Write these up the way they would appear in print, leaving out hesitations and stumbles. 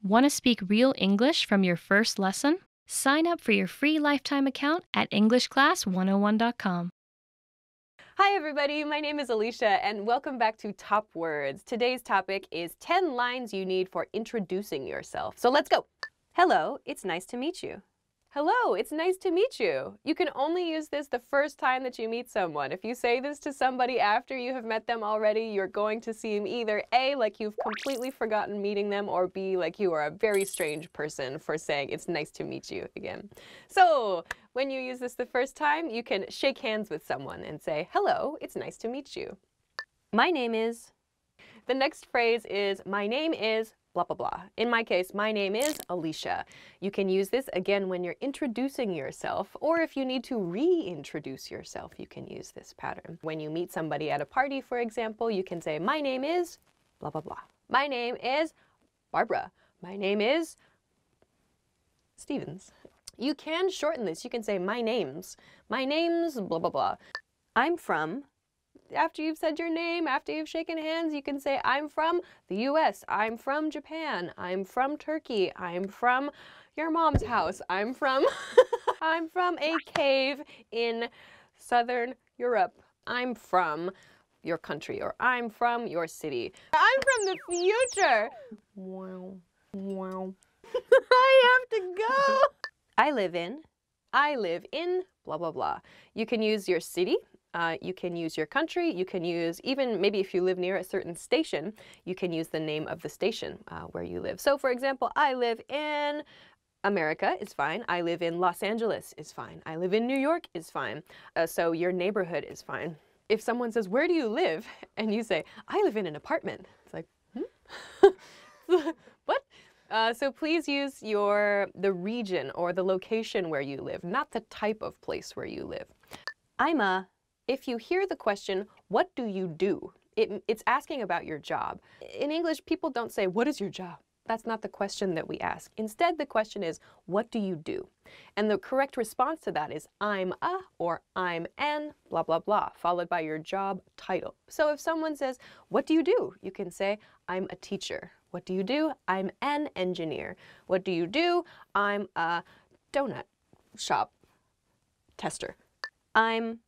Want to speak real English from your first lesson? Sign up for your free lifetime account at EnglishClass101.com. Hi everybody, my name is Alicia and welcome back to Top Words. Today's topic is 10 lines you need for introducing yourself. So let's go. Hello, it's nice to meet you. Hello, it's nice to meet you. You can only use this the first time that you meet someone. If you say this to somebody after you have met them already, you're going to seem either A, like you've completely forgotten meeting them, or B, like you are a very strange person for saying it's nice to meet you again. So, when you use this the first time, you can shake hands with someone and say, hello, it's nice to meet you. My name is. The next phrase is, my name is blah, blah, blah. In my case, my name is Alicia. You can use this again when you're introducing yourself, or if you need to reintroduce yourself, you can use this pattern. When you meet somebody at a party, for example, you can say, my name is blah, blah, blah. My name is Barbara. My name is Stevens. You can shorten this. You can say, my name's blah, blah, blah. I'm from. After you've said your name, after you've shaken hands, you can say, I'm from the US, I'm from Japan, I'm from Turkey, I'm from your mom's house, I'm from I'm from a cave in Southern Europe, I'm from your country, or I'm from your city. I'm from the future. Wow. Wow. I have to go. I live in blah, blah, blah. You can use your city. You can use your country, you can use, even maybe if you live near a certain station, you can use the name of the station where you live. So for example, I live in America is fine. I live in Los Angeles is fine. I live in New York is fine. So your neighborhood is fine. If someone says, where do you live? And you say, I live in an apartment. It's like, what? So please use the region or the location where you live, not the type of place where you live. If you hear the question, what do you do? It's asking about your job. In English, people don't say, what is your job? That's not the question that we ask. Instead, the question is, what do you do? And the correct response to that is, I'm a, or I'm an, blah, blah, blah, followed by your job title. So if someone says, what do you do? You can say, I'm a teacher. What do you do? I'm an engineer. What do you do? I'm a donut shop tester. I'm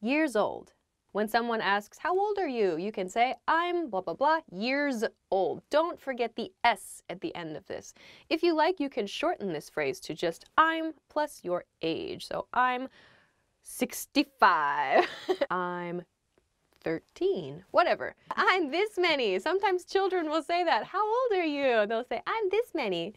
years old. When someone asks, how old are you? You can say, I'm blah, blah, blah, years old. Don't forget the S at the end of this. If you like, you can shorten this phrase to just I'm plus your age. So I'm 65. I'm 13. Whatever. I'm this many. Sometimes children will say that. How old are you? They'll say, I'm this many.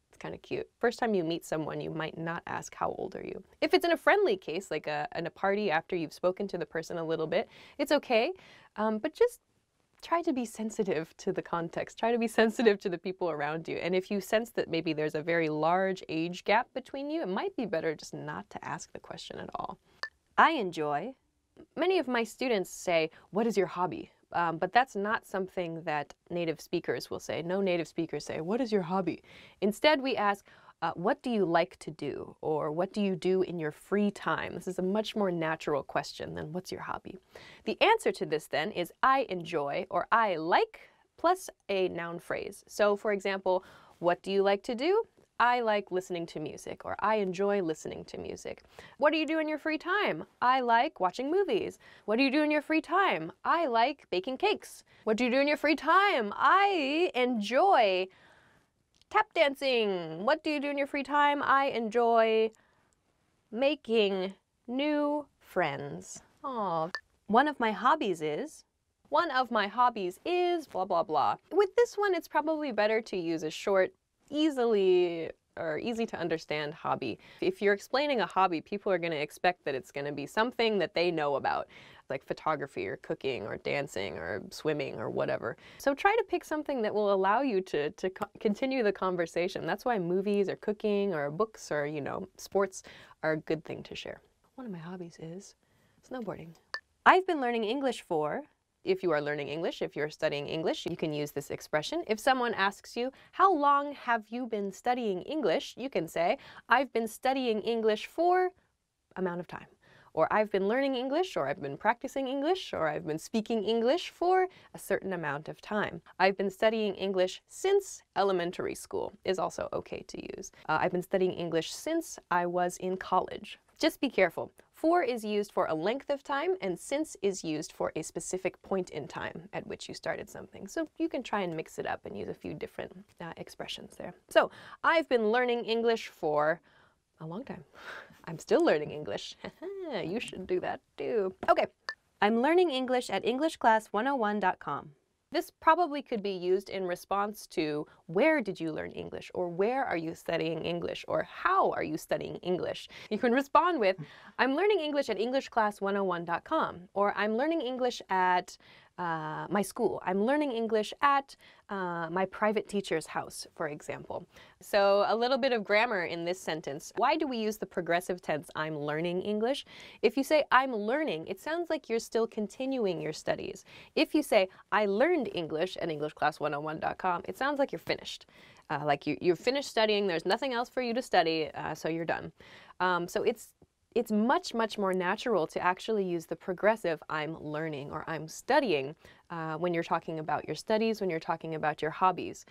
It's kind of cute. First time you meet someone, you might not ask, how old are you? If it's in a friendly case, like in a party after you've spoken to the person a little bit, it's okay, but just try to be sensitive to the context. Try to be sensitive to the people around you. And if you sense that maybe there's a very large age gap between you, it might be better just not to ask the question at all. I enjoy. Many of my students say, what is your hobby? But that's not something that native speakers will say. No native speakers say, what is your hobby? Instead, we ask, what do you like to do? Or what do you do in your free time? This is a much more natural question than what's your hobby? The answer to this then is I enjoy, or I like, plus a noun phrase. So for example, what do you like to do? I like listening to music, or I enjoy listening to music. What do you do in your free time? I like watching movies. What do you do in your free time? I like baking cakes. What do you do in your free time? I enjoy tap dancing. What do you do in your free time? I enjoy making new friends. Aww. One of my hobbies is blah, blah, blah. With this one, it's probably better to use a short, easy to understand hobby. If you're explaining a hobby, people are going to expect that it's going to be something that they know about, like photography or cooking or dancing or swimming or whatever. So try to pick something that will allow you to continue the conversation. That's why movies or cooking or books or, sports are a good thing to share. One of my hobbies is snowboarding. I've been learning English for. If you are learning English, if you're studying English, you can use this expression. If someone asks you, how long have you been studying English? You can say, I've been studying English for amount of time. or I've been learning English, or I've been practicing English, or I've been speaking English for a certain amount of time. I've been studying English since elementary school is also okay to use. I've been studying English since I was in college. Just be careful. For is used for a length of time, and since is used for a specific point in time at which you started something. So you can try and mix it up and use a few different expressions there. So I've been learning English for a long time. I'm still learning English. You should do that too. Okay, I'm learning English at EnglishClass101.com. This probably could be used in response to where did you learn English, or where are you studying English, or how are you studying English? You can respond with, I'm learning English at EnglishClass101.com, or I'm learning English at my school. I'm learning English at my private teacher's house, for example. So a little bit of grammar in this sentence. Why do we use the progressive tense, I'm learning English? If you say I'm learning, it sounds like you're still continuing your studies. If you say I learned English at EnglishClass101.com, it sounds like you're finished. Like you're finished studying, there's nothing else for you to study, so you're done. So it's much, much more natural to actually use the progressive I'm learning or I'm studying when you're talking about your studies, when you're talking about your hobbies,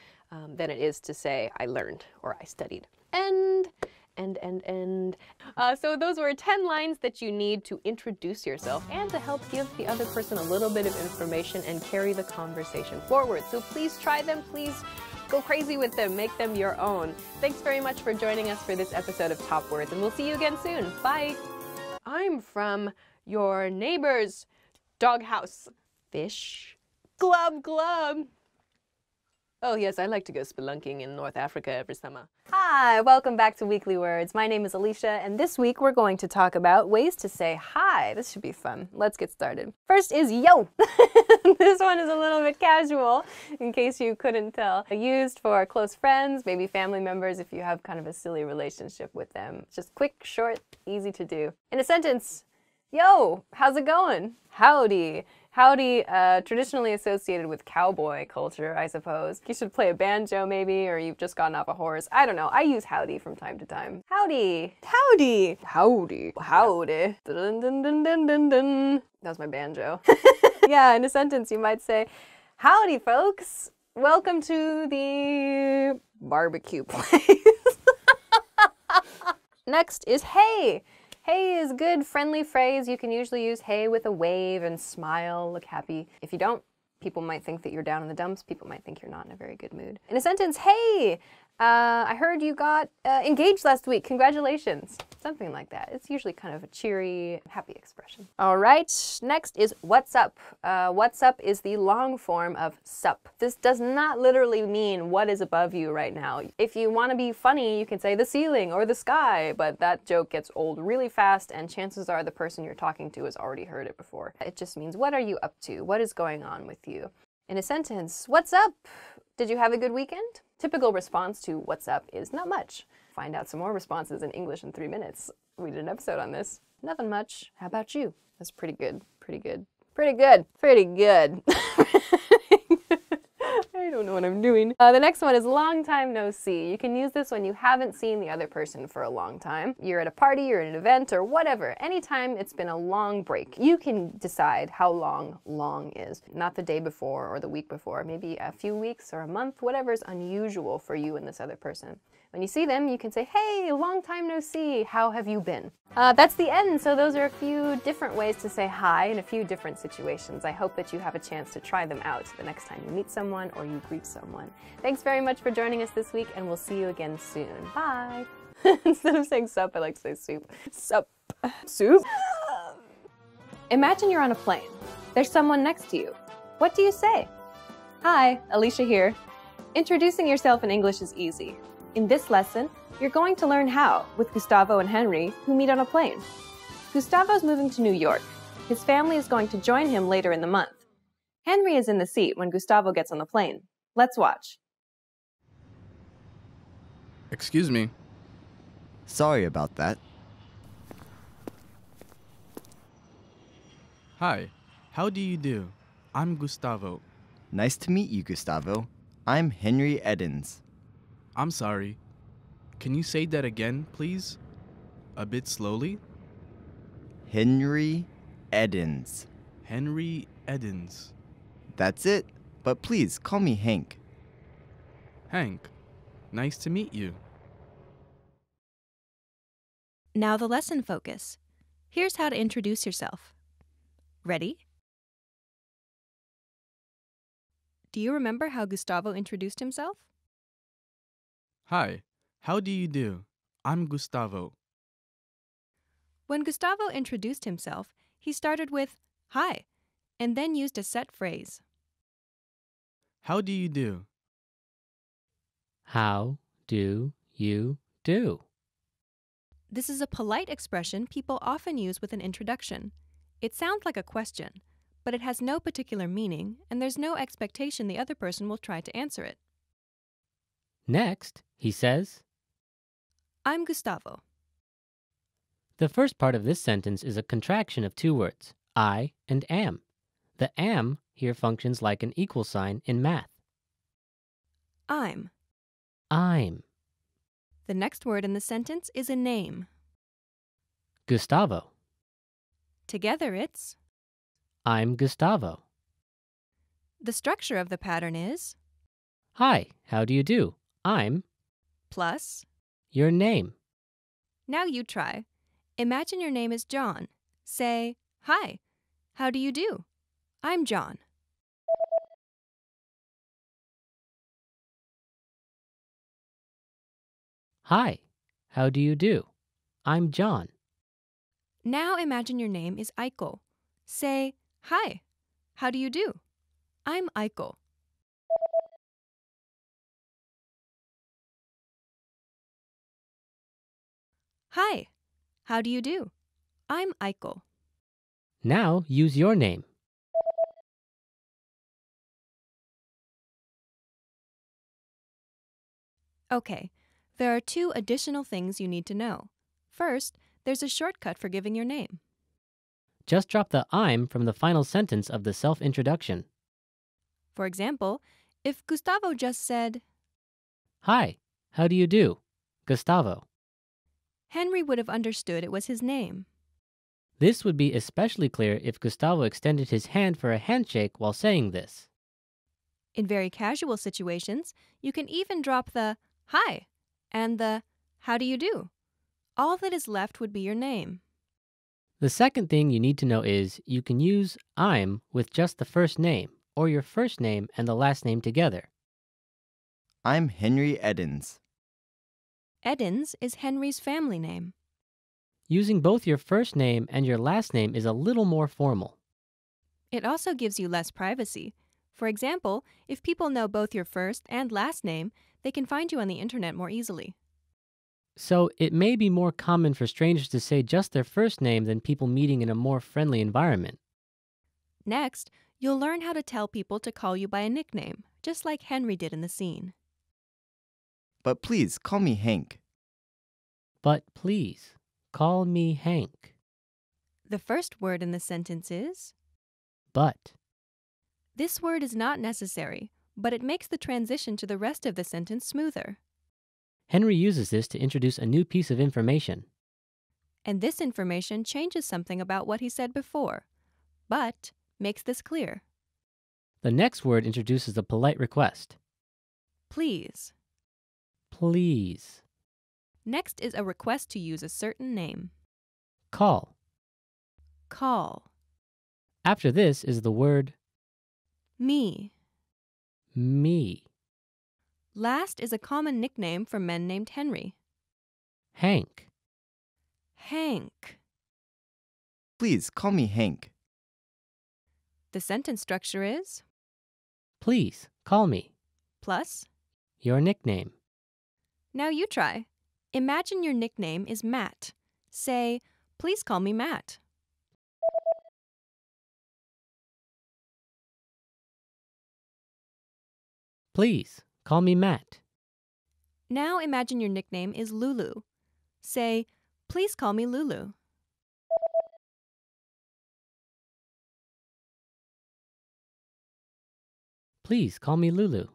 than it is to say I learned or I studied. So those were 10 lines that you need to introduce yourself and to help give the other person a little bit of information and carry the conversation forward. So please try them, please go crazy with them, make them your own. Thanks very much for joining us for this episode of Top Words, and we'll see you again soon. Bye! I'm from your neighbor's doghouse. Fish. Glub, glub. Oh yes, I like to go spelunking in North Africa every summer. Hi, welcome back to Weekly Words. My name is Alicia, and this week we're going to talk about ways to say hi. This should be fun. Let's get started. First is yo. This one is a little bit casual, in case you couldn't tell. Used for close friends, maybe family members if you have kind of a silly relationship with them. Just quick, short, easy to do. In a sentence, yo, how's it going? Howdy. Howdy, traditionally associated with cowboy culture, I suppose. You should play a banjo maybe, or you've just gotten off a horse. I don't know. I use howdy from time to time. Howdy. Howdy. Howdy. Howdy. Dun, dun, dun, dun, dun, dun. That was my banjo. Yeah, in a sentence you might say, howdy folks. Welcome to the barbecue place. Next is hey. Hey is a good, friendly phrase. You can usually use hey with a wave and smile, look happy. If you don't, people might think that you're down in the dumps. People might think you're not in a very good mood. In a sentence, hey, I heard you got engaged last week. Congratulations. Something like that. It's usually kind of a cheery, happy expression. All right, next is what's up. What's up is the long form of sup. This does not literally mean what is above you right now. If you want to be funny, you can say the ceiling or the sky, but that joke gets old really fast, and chances are the person you're talking to has already heard it before. It just means what are you up to? What is going on with you? In a sentence, what's up? Did you have a good weekend? Typical response to what's up is not much. Find out some more responses in English in 3 minutes. We did an episode on this. Nothing much. How about you? That's pretty good. Pretty good. Pretty good. Pretty good. I don't know what I'm doing. The next one is long time no see. You can use this when you haven't seen the other person for a long time. You're at a party, you're at an event, or whatever. Anytime it's been a long break, you can decide how long is. Not the day before or the week before, maybe a few weeks or a month, whatever's unusual for you and this other person. When you see them, you can say, hey, long time no see, how have you been? That's the end. So those are a few different ways to say hi in a few different situations. I hope that you have a chance to try them out the next time you meet someone or you greet someone. Thanks very much for joining us this week, and we'll see you again soon. Bye. Instead of saying sup, I like to say soup. Sup. Soup? Imagine you're on a plane. There's someone next to you. What do you say? Hi, Alicia here. Introducing yourself in English is easy. In this lesson, you're going to learn how with Gustavo and Henry, who meet on a plane. Gustavo's moving to New York. His family is going to join him later in the month. Henry is in the seat when Gustavo gets on the plane. Let's watch. Excuse me. Sorry about that. Hi, how do you do? I'm Gustavo. Nice to meet you, Gustavo. I'm Henry Edens. I'm sorry. Can you say that again, please? A bit slowly? Henry Edens. Henry Edens. That's it, but please call me Hank. Hank, nice to meet you. Now the lesson focus. Here's how to introduce yourself. Ready? Do you remember how Gustavo introduced himself? Hi, how do you do? I'm Gustavo. When Gustavo introduced himself, he started with "Hi," and then used a set phrase. How do you do? How do you do? This is a polite expression people often use with an introduction. It sounds like a question, but it has no particular meaning, and there's no expectation the other person will try to answer it. Next, he says, I'm Gustavo. the first part of this sentence is a contraction of two words, I and am. The am here functions like an equal sign in math. I'm. I'm The next word in the sentence is a name. Gustavo. Together it's. I'm Gustavo. The structure of the pattern is Hi, how do you do? I'm plus. your name. Now you try. Imagine your name is John. Say, hi, how do you do? I'm John. Hi, how do you do? I'm John. Now imagine your name is Eichel. Say, hi, how do you do? I'm Eichel. Hi, how do you do? I'm Eichel. Now use your name. Okay, there are two additional things you need to know. First, there's a shortcut for giving your name. Just drop the I'm from the final sentence of the self-introduction. For example, if Gustavo just said, Hi, how do you do? Gustavo. Henry would have understood it was his name. This would be especially clear if Gustavo extended his hand for a handshake while saying this. In very casual situations, you can even drop the hi and the how do you do. All that is left would be your name. The second thing you need to know is you can use I'm with just the first name or your first name and the last name together. I'm Henry Edens. Edens is Henry's family name. Using both your first name and your last name is a little more formal. It also gives you less privacy. For example, if people know both your first and last name, they can find you on the internet more easily. So it may be more common for strangers to say just their first name than people meeting in a more friendly environment. Next, you'll learn how to tell people to call you by a nickname, just like Henry did in the scene. But please call me Hank. But please, call me Hank. The first word in the sentence is. But. This word is not necessary, but it makes the transition to the rest of the sentence smoother. Henry uses this to introduce a new piece of information. And this information changes something about what he said before. But makes this clear. The next word introduces a polite request. Please. Please. Next is a request to use a certain name. Call. Call. After this is the word Me. me. Last is a common nickname for men named Henry. Hank. Hank. Please call me Hank. The sentence structure is Please, call me. plus. Your nickname. Now you try. Imagine your nickname is Matt. Say, please call me Matt. Please, call me Matt. Now imagine your nickname is Lulu. Say, please call me Lulu. Please, call me Lulu.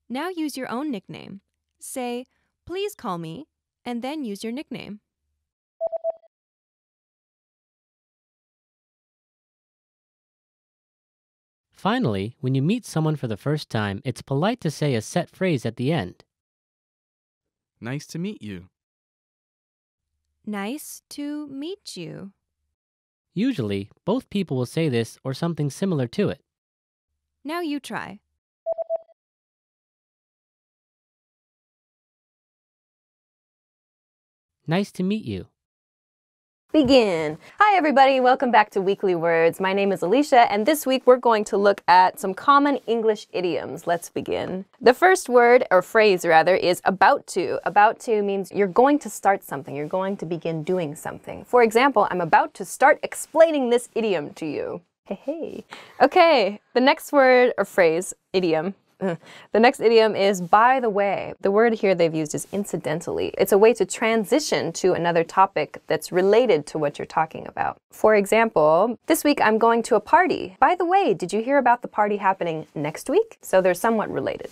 Now use your own nickname. Say, please call me, and then use your nickname. Finally, when you meet someone for the first time, it's polite to say a set phrase at the end. Nice to meet you. Nice to meet you. Usually, both people will say this or something similar to it. Now you try. Nice to meet you. Begin. Hi everybody, welcome back to Weekly Words. My name is Alicia, and this week we're going to look at some common English idioms. Let's begin. The first word, or phrase rather, is about to. About to means you're going to start something, you're going to begin doing something. For example, I'm about to start explaining this idiom to you. Hey, hey. Okay, the next word or phrase, idiom. The next idiom is by the way. The word here they've used is incidentally. It's a way to transition to another topic that's related to what you're talking about. For example, this week I'm going to a party. By the way, did you hear about the party happening next week? So they're somewhat related.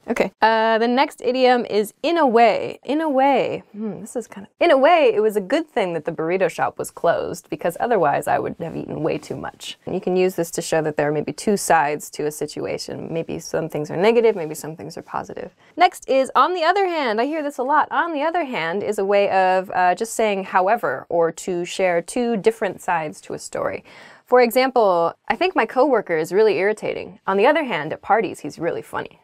Okay. The next idiom is in a way. In a way. This is kind of... In a way, it was a good thing that the burrito shop was closed because otherwise I would have eaten way too much. And you can use this to show that there are maybe two sides to a situation. Maybe some things are negative, maybe some things are positive. Next is on the other hand. I hear this a lot. On the other hand is a way of just saying however, or to share two different sides to a story. For example, I think my coworker is really irritating. On the other hand, at parties, he's really funny.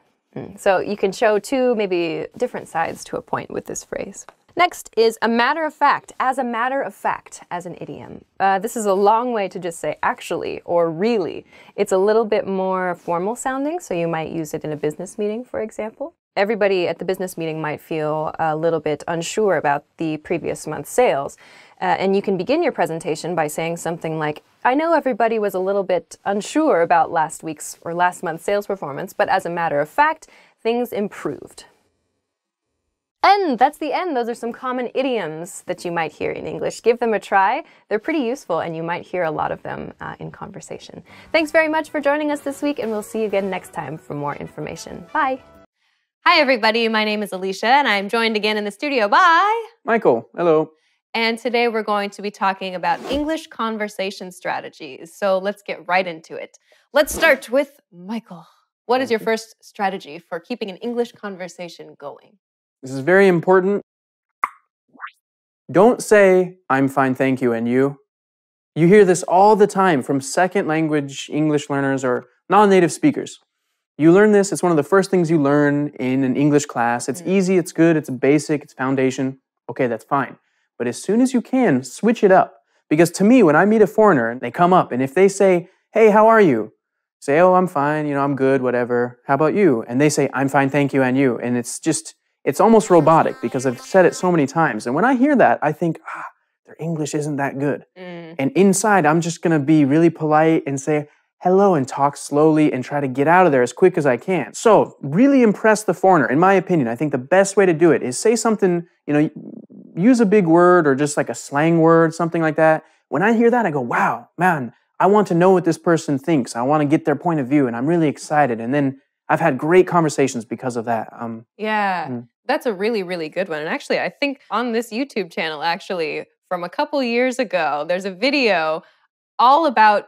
So you can show two maybe different sides to a point with this phrase. Next is a matter of fact, as a matter of fact, as an idiom. This is a long way to just say actually or really. It's a little bit more formal sounding, so you might use it in a business meeting, for example. Everybody at the business meeting might feel a little bit unsure about the previous month's sales. And you can begin your presentation by saying something like, I know everybody was a little bit unsure about last week's or last month's sales performance, but as a matter of fact, things improved. And that's the end. Those are some common idioms that you might hear in English. Give them a try. They're pretty useful, and you might hear a lot of them in conversation. Thanks very much for joining us this week, and we'll see you again next time for more information. Bye. Hi, everybody. My name is Alicia, and I'm joined again in the studio by... Michael, hello. And today we're going to be talking about English conversation strategies. So let's get right into it. Let's start with Michael. What is your first strategy for keeping an English conversation going? This is very important. Don't say, I'm fine, thank you, and you. You hear this all the time from second language English learners or non-native speakers. You learn this, it's one of the first things you learn in an English class. It's easy, it's good, it's basic, it's foundation. Okay, that's fine. But as soon as you can, switch it up. Because to me, when I meet a foreigner, and they come up, and if they say, hey, how are you? Say, oh, I'm fine, I'm good, whatever. How about you? And they say, I'm fine, thank you, and you. And it's almost robotic because I've said it so many times. And when I hear that, I think, their English isn't that good. And inside, I'm just going to be really polite and say hello and talk slowly and try to get out of there as quick as I can. So really impress the foreigner. In my opinion, I think the best way to do it is say something, use a big word or just like a slang word, something like that. When I hear that, I go, wow, man, I want to know what this person thinks. I want to get their point of view, and I'm really excited. And then I've had great conversations because of that. That's a really, really good one. And actually, I think on this YouTube channel, actually, from a couple years ago, there's a video all about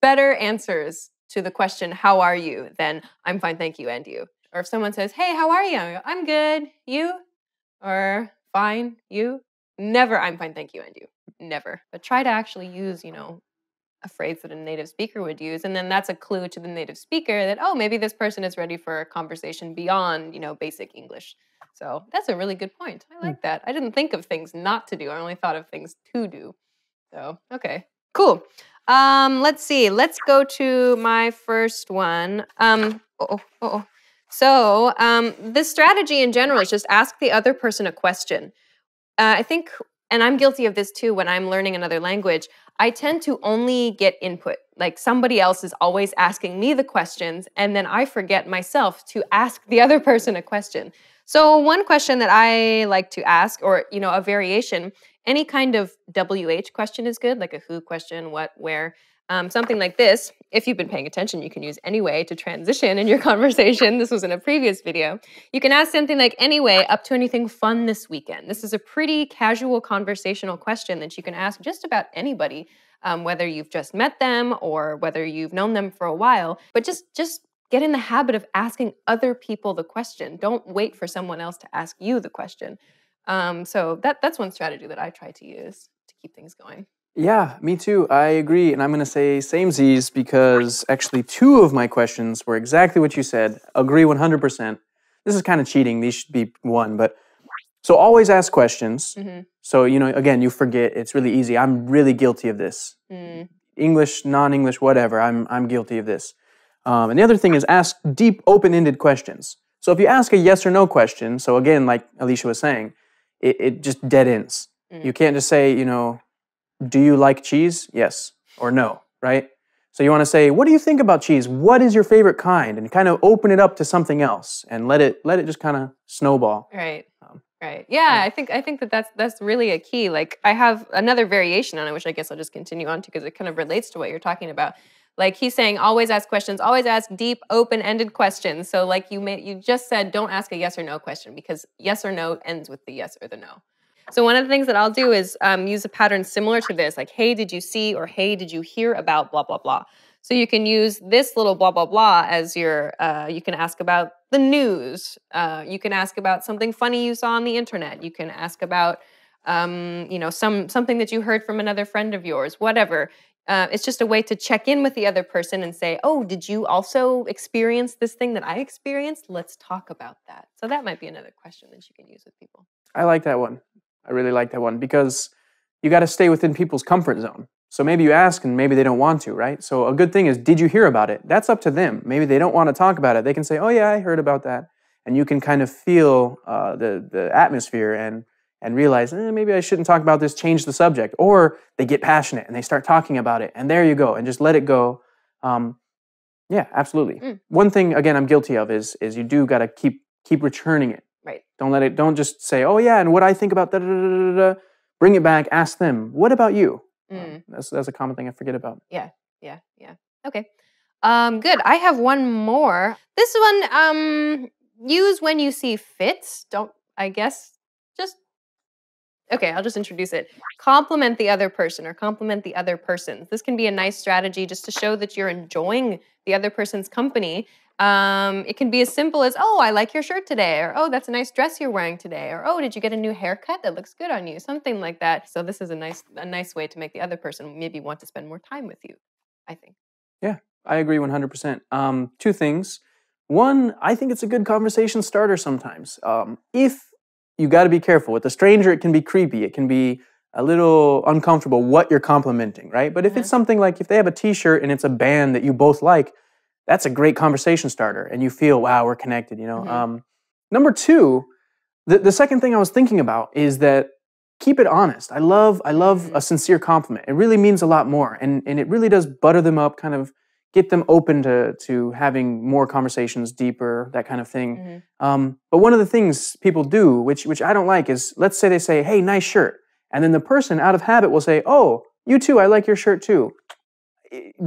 better answers to the question, how are you, than I'm fine, thank you, and you. Or if someone says, hey, how are you? I go, I'm good, you? Or fine, you? Never, I'm fine, thank you, and you. Never. But try to actually use, a phrase that a native speaker would use. And then that's a clue to the native speaker that, oh, maybe this person is ready for a conversation beyond, basic English. So that's a really good point. I like that. I didn't think of things not to do. I only thought of things to do. So, okay, cool. Let's see. Let's go to my first one. So this strategy in general is just ask the other person a question. I think, and I'm guilty of this too when I'm learning another language, I tend to only get input. Like somebody else is always asking me the questions, and then I forget myself to ask the other person a question. So one question that I like to ask, or a variation, any kind of WH question is good, like a who question, what, where, something like this. If you've been paying attention, you can use anyway to transition in your conversation. This was in a previous video. You can ask something like, anyway, up to anything fun this weekend? This is a pretty casual conversational question that you can ask just about anybody whether you've just met them or whether you've known them for a while. But just get in the habit of asking other people the question. Don't wait for someone else to ask you the question. So that's one strategy that I try to use to keep things going. Yeah, me too. I agree. And I'm going to say samesies because actually 2 of my questions were exactly what you said. Agree 100%. This is kind of cheating. These should be 1. But so always ask questions. So, again, you forget. It's really easy. I'm really guilty of this. English, non-English, whatever. I'm guilty of this. And the other thing is ask deep, open-ended questions. So if you ask a yes or no question, so again, like Alicia was saying, it just dead ends. You can't just say, do you like cheese? Yes or no, right? So you want to say, what do you think about cheese? What is your favorite kind? And kind of open it up to something else and let it just kind of snowball. Right. Right. Yeah, I think that's really a key. Like I have another variation on it, which I guess I'll just continue on to because it kind of relates to what you're talking about. Like he's saying, always ask questions, always ask deep, open-ended questions. So like you just said, don't ask a yes or no question because yes or no ends with the yes or the no. So one of the things that I'll do is use a pattern similar to this, like, hey, did you see or hey, did you hear about blah, blah, blah. So you can use this little blah, blah, blah as your, you can ask about the news. You can ask about something funny you saw on the internet. You can ask about, something that you heard from another friend of yours, whatever. It's just a way to check in with the other person and say, oh, did you also experience this thing that I experienced? Let's talk about that. So that might be another question that you can use with people. I like that one. I really like that one because you got to stay within people's comfort zone. So maybe you ask and maybe they don't want to, right? So a good thing is, did you hear about it? That's up to them. Maybe they don't want to talk about it. They can say, oh yeah, I heard about that. And you can kind of feel the atmosphere and realize, maybe I shouldn't talk about this, change the subject. Or they get passionate and they start talking about it. And there you go. And just let it go. Yeah, absolutely. One thing, again, I'm guilty of is you do got to keep returning it. Right. Don't just say, oh yeah, and what I think about da-da-da-da-da. Bring it back, ask them, what about you? That's a common thing I forget about. Yeah. Okay. Good. I have one more. This one, use when you see fit. Okay, I'll just introduce it. Compliment the other person or compliment the other persons. This can be a nice strategy just to show that you're enjoying the other person's company. It can be as simple as, oh, I like your shirt today, or oh, that's a nice dress you're wearing today, or oh, did you get a new haircut that looks good on you? Something like that. So this is a nice way to make the other person maybe want to spend more time with you, I think. Yeah, I agree 100%. 2 things. One, I think it's a good conversation starter sometimes. If you got to be careful. With a stranger, it can be creepy. It can be a little uncomfortable what you're complimenting, right? But if it's something like if they have a t-shirt and it's a band that you both like, that's a great conversation starter. And you feel, wow, we're connected, Number 2, the second thing I was thinking about is that keep it honest. I love a sincere compliment. It really means a lot more. And it really does butter them up, kind of get them open to having more conversations, deeper, that kind of thing. But one of the things people do, which I don't like, is let's say they say, hey, nice shirt. And then the person out of habit will say, oh, you too, I like your shirt too.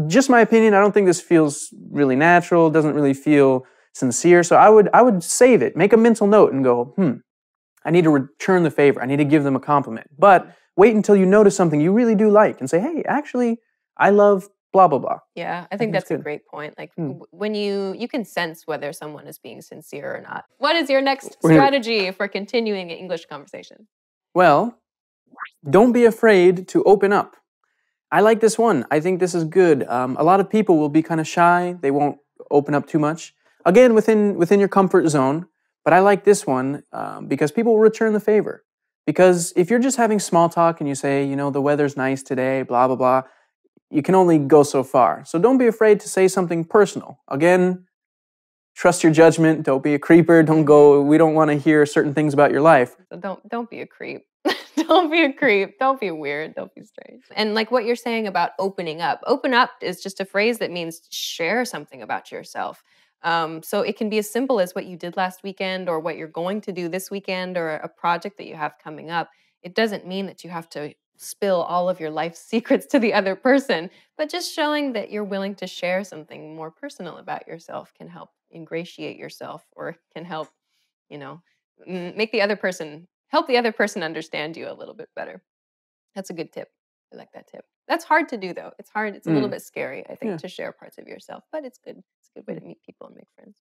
Just my opinion, I don't think this feels really natural, doesn't really feel sincere. So I would save it, make a mental note and go, I need to return the favor. I need to give them a compliment. But wait until you notice something you really do like and say, hey, actually, I love blah, blah, blah. Yeah, I think that's a great point. Like when you can sense whether someone is being sincere or not. What is your next strategy for continuing an English conversation? Well, don't be afraid to open up. I like this one. I think this is good. A lot of people will be kind of shy. They won't open up too much. Again, within your comfort zone. But I like this one because people will return the favor. Because if you're just having small talk and you say, the weather's nice today, blah, blah, blah, you can only go so far. So don't be afraid to say something personal. Again, trust your judgment. Don't be a creeper. We don't want to hear certain things about your life. So don't be a creep. Don't be a creep. Don't be weird. Don't be strange. And like what you're saying about opening up. Open up is just a phrase that means share something about yourself. So it can be as simple as what you did last weekend or what you're going to do this weekend or a project that you have coming up. It doesn't mean that you have to spill all of your life secrets to the other person, but just showing that you're willing to share something more personal about yourself can help ingratiate yourself or can help, help the other person understand you a little bit better. That's a good tip. I like that tip. That's hard to do, though. It's hard. It's a little bit scary, I think, Yeah. to share parts of yourself. But it's good. It's a good way to meet people and make friends.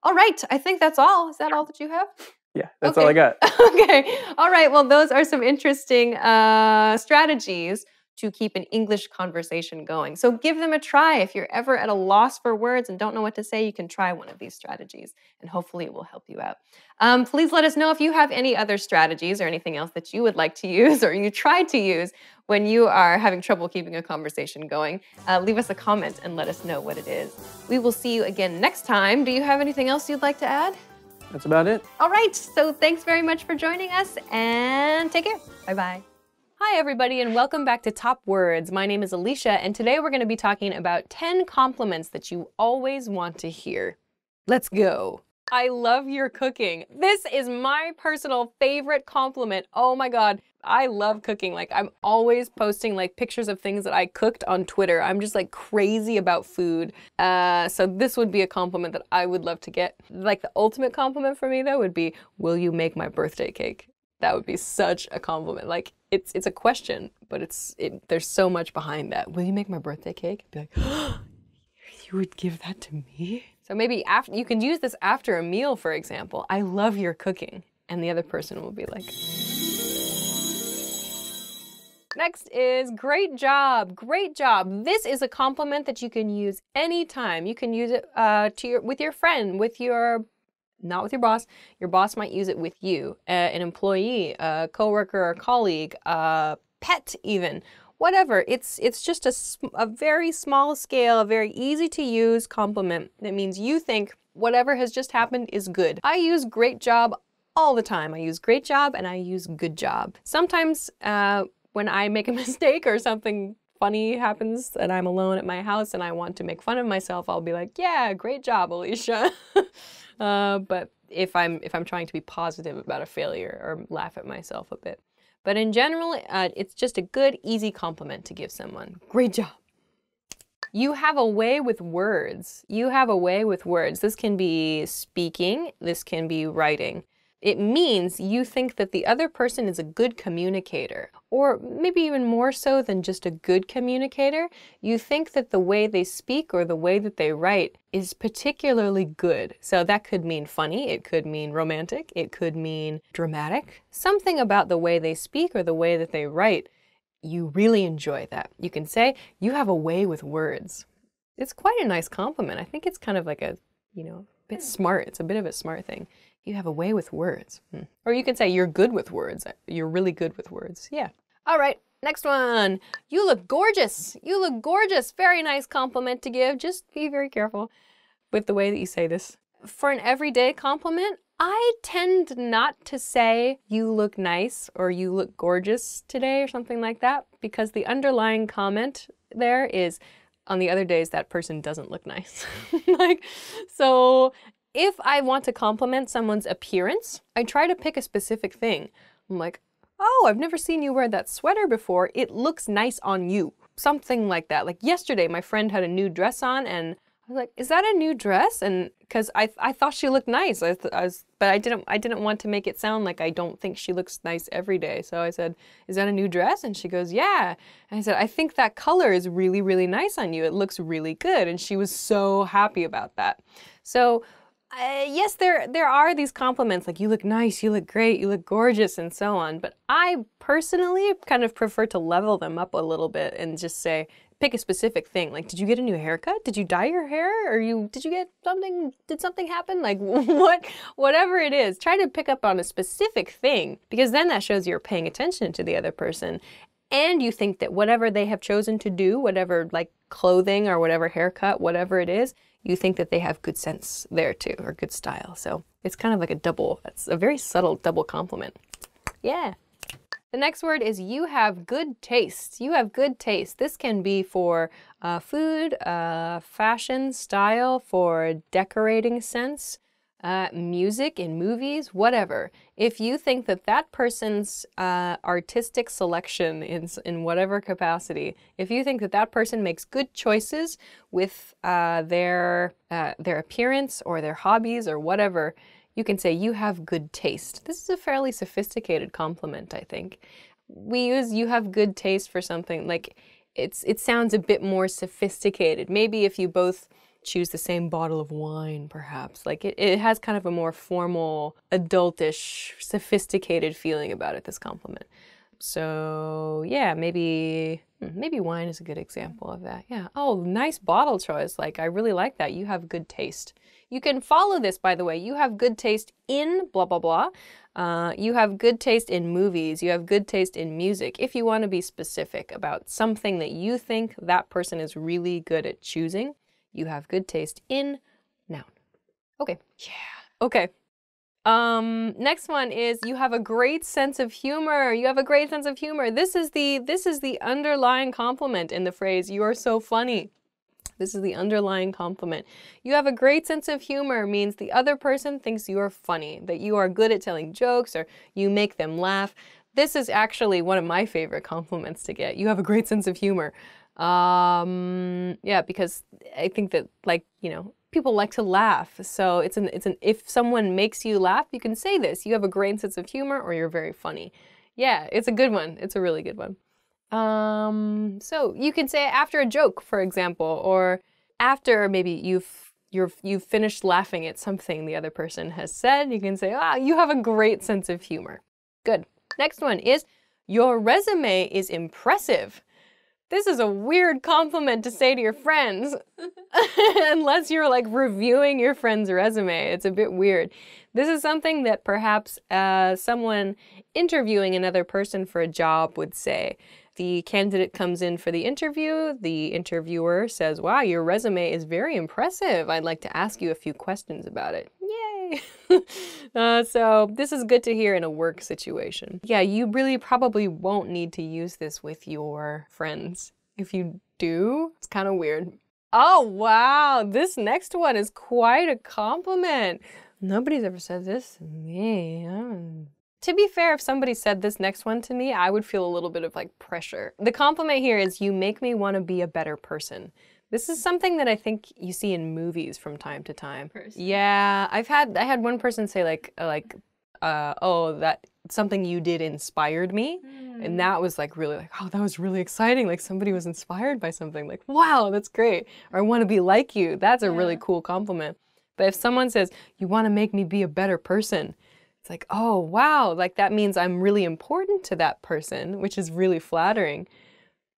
All right. I think that's all. Is that all that you have? Yeah, that's all I got. Okay. All right. Well, those are some interesting strategies to keep an English conversation going. So give them a try. If you're ever at a loss for words and don't know what to say, you can try one of these strategies and hopefully it will help you out. Please let us know if you have any other strategies or anything else that you would like to use or you tried to use when you are having trouble keeping a conversation going. Leave us a comment and let us know what it is. We will see you again next time. Do you have anything else you'd like to add? That's about it. All right, so thanks very much for joining us and take care. Bye-bye. Hi, everybody, and welcome back to Top Words. My name is Alicia, and today we're going to be talking about 10 compliments that you always want to hear. Let's go. I love your cooking. This is my personal favorite compliment. Oh my God, I love cooking. Like, I'm always posting like pictures of things that I cooked on Twitter. I'm just like crazy about food. So this would be a compliment that I would love to get. Like the ultimate compliment for me though would be, will you make my birthday cake? That would be such a compliment. Like it's a question, but there's so much behind that. Will you make my birthday cake? I'd be like, oh, you would give that to me? So maybe after, you can use this after a meal, for example. I love your cooking. And the other person will be like, next is great job, great job. This is a compliment that you can use anytime. You can use it with your friend, not with your boss. Your boss might use it with you, an employee, a coworker, a colleague, a pet even. Whatever, it's just a very small scale, a very easy to use compliment. That means you think whatever has just happened is good. I use great job all the time. I use great job and I use good job. Sometimes when I make a mistake or something funny happens and I'm alone at my house and I want to make fun of myself, I'll be like, yeah, great job, Alicia. But if I'm trying to be positive about a failure or laugh at myself a bit. But in general, it's just a good, easy compliment to give someone. Great job. You have a way with words. You have a way with words. This can be speaking. This can be writing. It means you think that the other person is a good communicator, or maybe even more so than just a good communicator. You think that the way they speak or the way that they write is particularly good. So that could mean funny, it could mean romantic, it could mean dramatic. Something about the way they speak or the way that they write, you really enjoy that. You can say, you have a way with words. It's quite a nice compliment. I think it's kind of like a, bit smart. It's a bit of a smart thing. You have a way with words. Or you can say you're good with words. You're really good with words. Yeah. All right, next one. You look gorgeous. You look gorgeous. Very nice compliment to give. Just be very careful with the way that you say this. For an everyday compliment, I tend not to say you look nice or you look gorgeous today or something like that, because the underlying comment there is, on the other days, that person doesn't look nice. So if I want to compliment someone's appearance, I try to pick a specific thing. I'm like, oh, I've never seen you wear that sweater before. It looks nice on you. Something like that. Like yesterday, my friend had a new dress on and I was like, is that a new dress? And because I thought she looked nice, but I didn't want to make it sound like I don't think she looks nice every day. So I said, is that a new dress? And she goes, yeah. And I said, I think that color is really, really nice on you. It looks really good. And she was so happy about that. So yes, there are these compliments like you look nice, you look great, you look gorgeous, and so on. But I personally kind of prefer to level them up a little bit and just say, pick a specific thing. Like, did you get a new haircut? Did you dye your hair? Or did you get something? Did something happen? Like whatever it is, try to pick up on a specific thing, because then that shows you're paying attention to the other person. And you think that whatever they have chosen to do, whatever like clothing or whatever haircut, whatever it is, you think that they have good sense there too, or good style. So it's kind of like it's a very subtle double compliment. Yeah. The next word is you have good taste. You have good taste. This can be for food, fashion, style, for decorating sense, music in movies, whatever. If you think that that person's artistic selection in whatever capacity, if you think that that person makes good choices with their appearance or their hobbies or whatever, you can say you have good taste. This is a fairly sophisticated compliment, I think. we use you have good taste for something. Like it sounds a bit more sophisticated. Maybe if you both choose the same bottle of wine, perhaps. Like it has kind of a more formal, adultish, sophisticated feeling about it, this compliment. So yeah, maybe wine is a good example of that. Yeah. Oh, nice bottle choice. Like, I really like that. You have good taste. You can follow this, by the way. You have good taste in blah, blah, blah. You have good taste in movies. You have good taste in music. If you want to be specific about something that you think that person is really good at choosing, you have good taste in noun. Okay. Yeah. Okay. Next one is you have a great sense of humor. You have a great sense of humor. This is the underlying compliment in the phrase, you are so funny. This is the underlying compliment. You have a great sense of humor means the other person thinks you are funny, that you are good at telling jokes or you make them laugh. This is actually one of my favorite compliments to get. You have a great sense of humor. Yeah, because I think that, like, you know, people like to laugh. So if someone makes you laugh, you can say this. You have a great sense of humor or you're very funny. Yeah, it's a good one. It's a really good one. So you can say it after a joke, for example, or after maybe you've finished laughing at something the other person has said. You can say, you have a great sense of humor. Good. Next one is, your resume is impressive. This is a weird compliment to say to your friends, unless you're like reviewing your friend's resume. It's a bit weird. This is something that perhaps someone interviewing another person for a job would say. The candidate comes in for the interview. The interviewer says, wow, your resume is very impressive. I'd like to ask you a few questions about it. Yay! So this is good to hear in a work situation. Yeah, you really probably won't need to use this with your friends. If you do, it's kind of weird. Oh, wow, this next one is quite a compliment. Nobody's ever said this to me. To be fair, if somebody said this next one to me, I would feel a little bit of like pressure. The compliment here is, you make me want to be a better person. This is something that I think you see in movies from time to time. Yeah, I had one person say oh, that something you did inspired me. And that was like really like, oh, that was really exciting. Like somebody was inspired by something. Like, wow, that's great. Or I want to be like you. That's a really cool compliment. But if someone says, you want to make me be a better person, it's like, oh, wow, like that means I'm really important to that person, which is really flattering.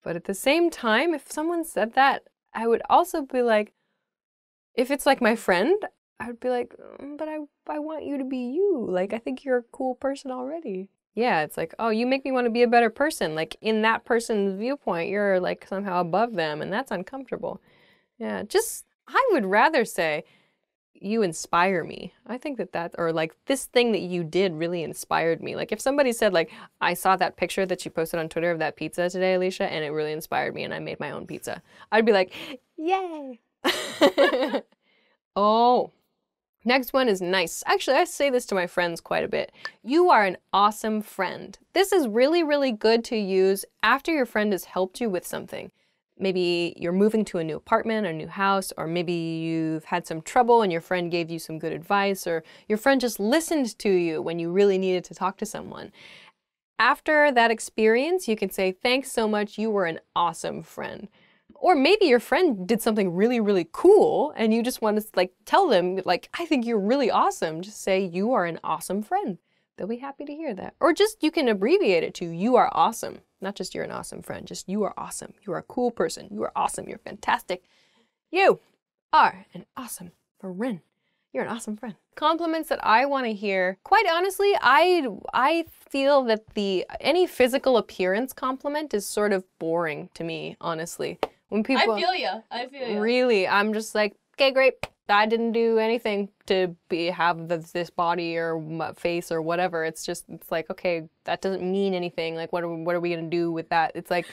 But at the same time, if someone said that, I would also be like, if it's like my friend, I would be like, but I want you to be you. Like, I think you're a cool person already. Yeah, it's like, oh, you make me want to be a better person. Like, in that person's viewpoint, you're like somehow above them, and that's uncomfortable. Yeah, I would rather say, you inspire me. I think or like, this thing that you did really inspired me. Like if somebody said like, I saw that picture that you posted on Twitter of that pizza today, Alicia, and it really inspired me and I made my own pizza. I'd be like, yay. Oh, next one is nice. Actually, I say this to my friends quite a bit. You are an awesome friend. This is really, really good to use after your friend has helped you with something. Maybe you're moving to a new apartment or new house, or maybe you've had some trouble and your friend gave you some good advice, or your friend just listened to you when you really needed to talk to someone. After that experience, you can say, thanks so much, you were an awesome friend. Or maybe your friend did something really, really cool and you just want to like tell them, like, I think you're really awesome. Just say, you are an awesome friend. They'll be happy to hear that. Or just, you can abbreviate it to, you are awesome. Not just you're an awesome friend, just you are awesome. You are a cool person. You are awesome. You're fantastic. You are an awesome friend. You're an awesome friend. Compliments that I want to hear, quite honestly, I feel that any physical appearance compliment is sort of boring to me, honestly. When people, I feel you. Really, I'm just like, okay, great. I didn't do anything to have this body or face or whatever. It's like, okay, that doesn't mean anything. Like, what are we gonna do with that? It's like,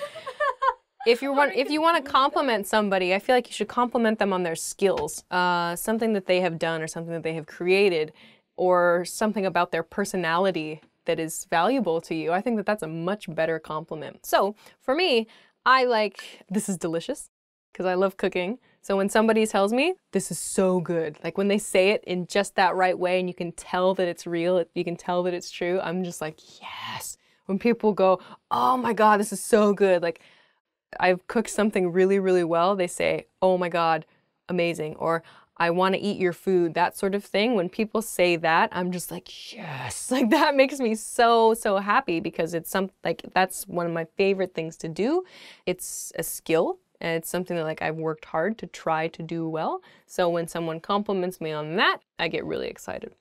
if you want to compliment somebody, I feel like you should compliment them on their skills, something that they have done or something that they have created, or something about their personality that is valuable to you. I think that that's a much better compliment. So for me, I like, this is delicious, because I love cooking. So when somebody tells me, this is so good, like when they say it in just that right way and you can tell that it's real, you can tell that it's true, I'm just like, yes. when people go, oh my God, this is so good. Like, I've cooked something really, really well. They say, oh my God, amazing. Or I want to eat your food, that sort of thing. When people say that, I'm just like, yes, like that makes me so, so happy because it's that's one of my favorite things to do. It's a skill and it's something that like I've worked hard to try to do well. So when someone compliments me on that, I get really excited.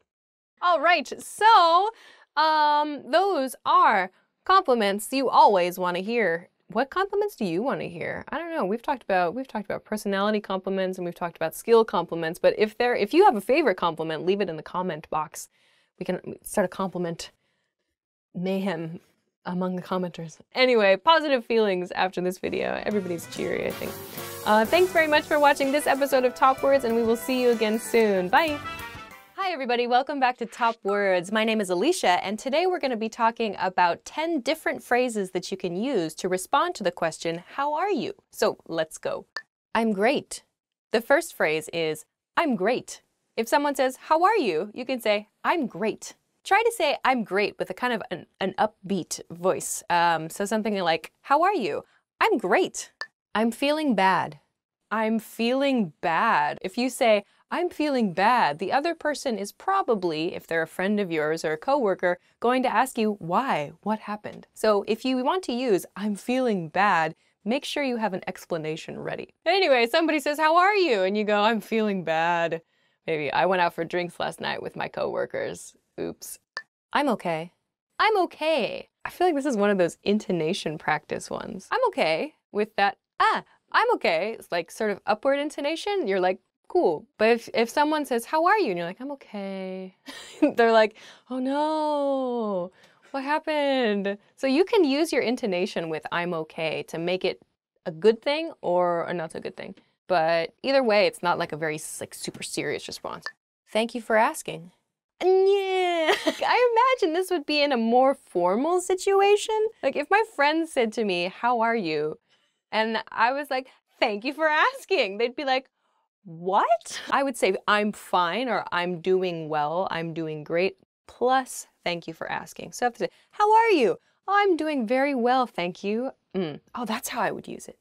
All right, so those are compliments you always want to hear. What compliments do you want to hear? I don't know. We've talked about personality compliments and we've talked about skill compliments, but if you have a favorite compliment, leave it in the comment box. We can start a compliment mayhem among the commenters. Anyway, positive feelings after this video. Everybody's cheery, I think. Thanks very much for watching this episode of Top Words, and we will see you again soon. Bye! Hi everybody, welcome back to Top Words. My name is Alicia, and today we're going to be talking about 10 different phrases that you can use to respond to the question, how are you? So let's go. I'm great. The first phrase is, I'm great. If someone says, how are you? You can say, I'm great. Try to say, I'm great with a kind of an upbeat voice. So something like, how are you? I'm great. I'm feeling bad. I'm feeling bad. If you say, I'm feeling bad, the other person is probably, if they're a friend of yours or a coworker, going to ask you why, what happened. So if you want to use I'm feeling bad, make sure you have an explanation ready. Anyway, somebody says, how are you? And you go, I'm feeling bad. Maybe I went out for drinks last night with my coworkers. Oops. I'm okay. I'm okay. I feel like this is one of those intonation practice ones. I'm okay with that, I'm okay. It's like sort of upward intonation. You're like, cool. But if someone says, how are you? And you're like, I'm okay. They're like, oh no, what happened? So you can use your intonation with I'm okay to make it a good thing or a not so good thing. But either way, it's not like a very super serious response. Thank you for asking. Yeah. I imagine this would be in a more formal situation. Like if my friend said to me, how are you? And I was like, thank you for asking. They'd be like, what? I would say I'm fine or I'm doing well, I'm doing great, plus thank you for asking. So I have to say, how are you? Oh, I'm doing very well, thank you. Oh, that's how I would use it.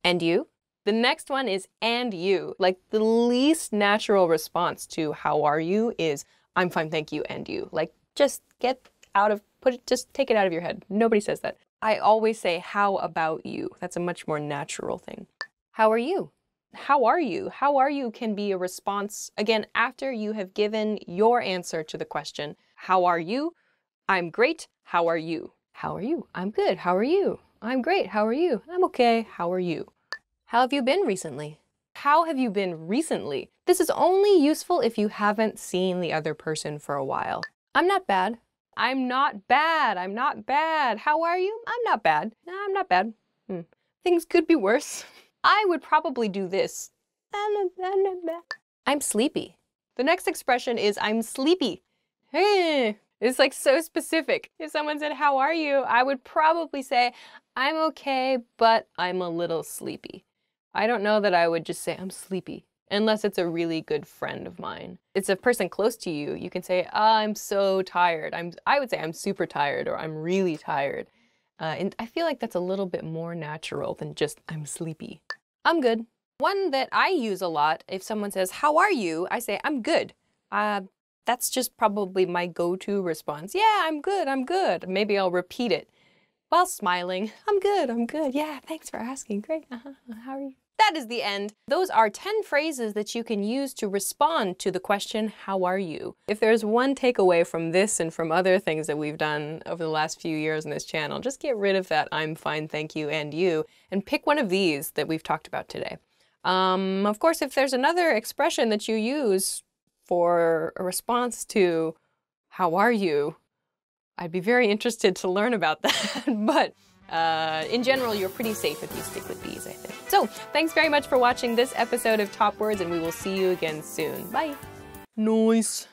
And you? The next one is and you. Like the least natural response to how are you is I'm fine, thank you, and you. Like just just take it out of your head. Nobody says that. I always say how about you. That's a much more natural thing. How are you? How are you? How are you can be a response, again, after you have given your answer to the question. How are you? I'm great. How are you? How are you? I'm good. How are you? I'm great. How are you? I'm okay. How are you? How have you been recently? How have you been recently? This is only useful if you haven't seen the other person for a while. I'm not bad. I'm not bad. I'm not bad. How are you? I'm not bad. No, I'm not bad. Things could be worse. I would probably do this. I'm sleepy. The next expression is I'm sleepy. It's like so specific. If someone said, how are you? I would probably say, I'm okay, but I'm a little sleepy. I don't know that I would just say I'm sleepy, unless it's a really good friend of mine. It's a person close to you. You can say, I'm so tired. I would say I'm super tired or I'm really tired. And I feel like that's a little bit more natural than just I'm sleepy. I'm good. One that I use a lot, if someone says, how are you? I say, I'm good. That's just probably my go-to response. Yeah, I'm good, I'm good. Maybe I'll repeat it while smiling. I'm good, I'm good. Yeah, thanks for asking. Great. How are you? That is the end. Those are 10 phrases that you can use to respond to the question, how are you? If there's one takeaway from this and from other things that we've done over the last few years on this channel, just get rid of that I'm fine, thank you, and you, and pick one of these that we've talked about today. Of course, if there's another expression that you use for a response to how are you, I'd be very interested to learn about that. But in general, you're pretty safe if you stick with these, I think. So thanks very much for watching this episode of Top Words, and we will see you again soon. Bye. Nice.